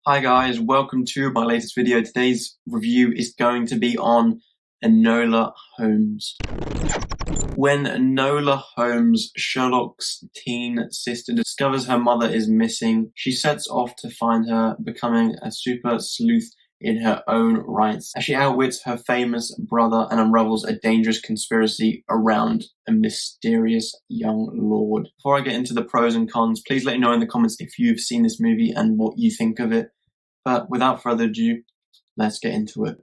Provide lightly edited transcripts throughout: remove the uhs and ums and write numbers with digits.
Hi guys, welcome to my latest video. Today's review is going to be on Enola Holmes. When Enola Holmes, Sherlock's teen sister, discovers her mother is missing, she sets off to find her, becoming a super sleuth in her own rights, as she outwits her famous brother and unravels a dangerous conspiracy around a mysterious young lord. Before I get into the pros and cons, please let me know in the comments if you've seen this movie and what you think of it. But without further ado, let's get into it.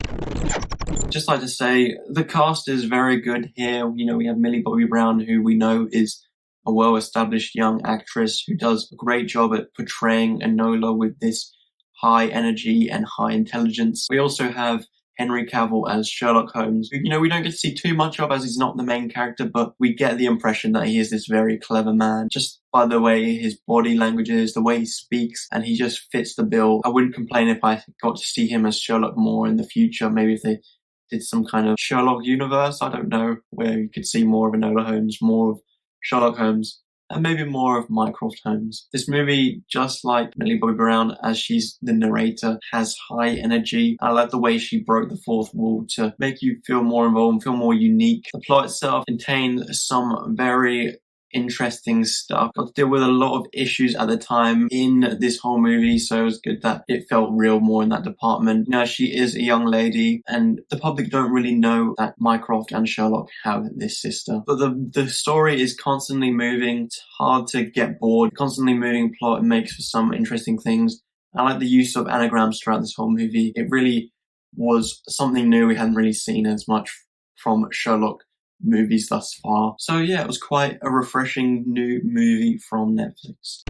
Just like to say, the cast is very good here. You know, we have Millie Bobby Brown, who we know is a well-established young actress who does a great job at portraying Enola with this high energy and high intelligence. We also have Henry Cavill as Sherlock Holmes, who, you know, we don't get to see too much of as he's not the main character, but we get the impression that he is this very clever man, just by the way his body language is, the way he speaks, and he just fits the bill. I wouldn't complain if I got to see him as Sherlock more in the future, maybe if they did some kind of Sherlock universe, I don't know, where you could see more of Enola Holmes, more of Sherlock Holmes, and maybe more of Mycroft Holmes. This movie, just like Millie Bobby Brown, as she's the narrator, has high energy. I like the way she broke the fourth wall to make you feel more involved and feel more unique. The plot itself contains some very interesting stuff. Got to deal with a lot of issues at the time in this whole movie, so it was good that it felt real more in that department. Now, she is a young lady, and the public don't really know that Mycroft and Sherlock have this sister. But the story is constantly moving. It's hard to get bored. Constantly moving plot makes for some interesting things. I like the use of anagrams throughout this whole movie. It really was something new we hadn't really seen as much from Sherlock movies thus far. So yeah, it was quite a refreshing new movie from Netflix.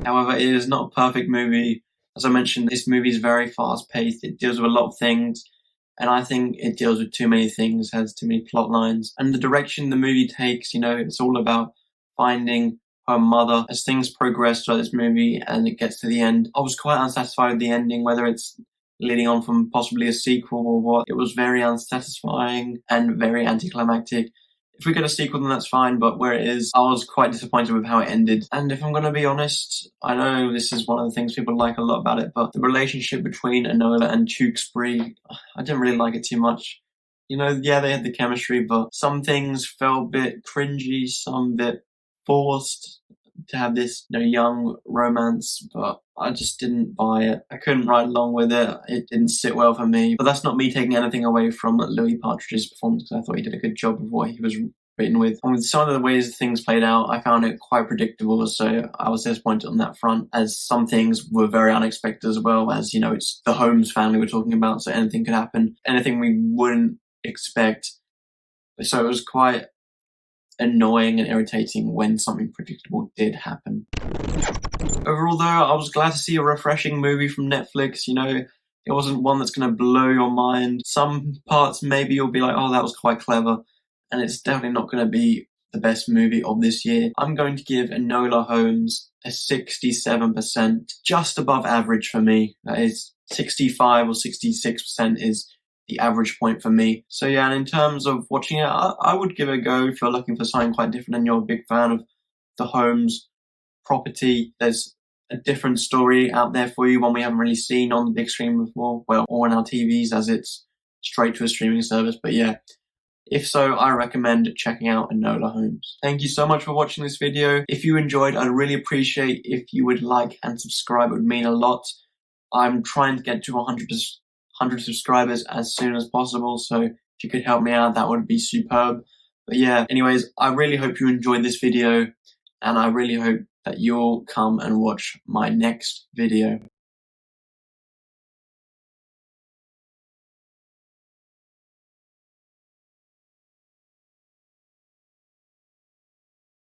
However, it is not a perfect movie. As I mentioned, this movie is very fast paced. It deals with a lot of things, and I think it deals with too many things, has too many plot lines. And the direction the movie takes, you know, it's all about finding her mother. As things progress throughout this movie and it gets to the end, I was quite unsatisfied with the ending, whether it's leading on from possibly a sequel or what. It was very unsatisfying and very anticlimactic. If we get a sequel, then that's fine, but where it is, I was quite disappointed with how it ended. And if I'm going to be honest, I know this is one of the things people like a lot about it, but the relationship between Enola and Tewkesbury, I didn't really like it too much. You know, yeah, they had the chemistry, but some things felt a bit cringy, some bit forced to have this, you know, young romance, but I just didn't buy it. I couldn't ride along with it. It didn't sit well for me. But that's not me taking anything away from Louis Partridge's performance, because I thought he did a good job of what he was written with. And with some of the ways things played out, I found it quite predictable, so I was disappointed on that front, as some things were very unexpected as well, as, you know, it's the Holmes family we're talking about, so anything could happen, anything we wouldn't expect. So it was quite annoying and irritating when something predictable did happen. Overall though, I was glad to see a refreshing movie from Netflix. You know, it wasn't one that's going to blow your mind. Some parts maybe you'll be like, oh, that was quite clever, and it's definitely not going to be the best movie of this year. I'm going to give Enola Holmes a 67%, just above average for me. That is 65 or 66% is the average point for me. So yeah, and in terms of watching it, I would give it a go if you're looking for something quite different and you're a big fan of the Holmes property. There's a different story out there for you, one we haven't really seen on the big screen before, well, or on our TVs, as it's straight to a streaming service. But yeah, if so, I recommend checking out Enola Holmes. Thank you so much for watching this video. If you enjoyed, I'd really appreciate if you would like and subscribe. It would mean a lot. I'm trying to get to 100 subscribers as soon as possible, so if you could help me out, that would be superb. But yeah, anyways, I really hope you enjoyed this video, and I really hope that you'll come and watch my next video.